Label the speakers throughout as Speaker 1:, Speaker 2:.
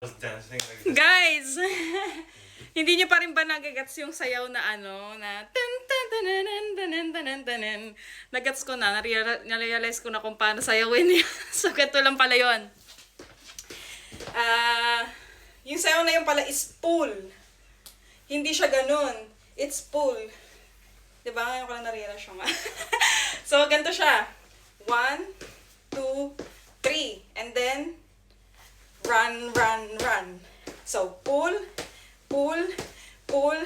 Speaker 1: was dancing like this.
Speaker 2: Guys! Hindi niyo pa rin ba nagagats yung sayaw na na tan tan tanan tanan tanan tanan. Nagats ko na, na-realize ko na kung paano sayawin yun. So, ganito lang pala yun. Yung sayaw na yun pala is pull. Hindi siya ganun. It's pull. Diba? Ngayon ko lang na-realize siya nga. So, ganito siya. 1, 2, 3. And then, run, run, run. So, pull, pull, pull,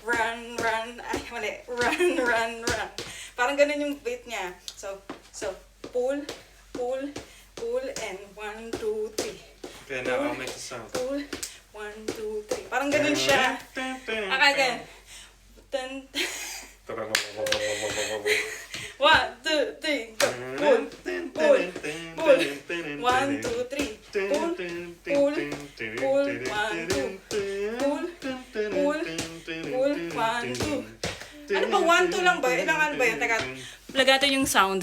Speaker 2: run, run. Ay, mali. Run, run, run. Parang ganun yung beat niya. So, pull, pull, pull, and 1, 2, 3.
Speaker 1: Okay, now I'll make the sound.
Speaker 2: Pull, 1, 2, 3. Parang ganun siya. Okay, again. 1, 2, 3, go. Pull, pull, pull. 1, 2, 3. Pull, pull, pull, 1, 2. Pull, pull, pull, 1, 2. Ano ba? 1, 2 lang ba? Ilang ano ba yun? Teka, lagatin yung sound.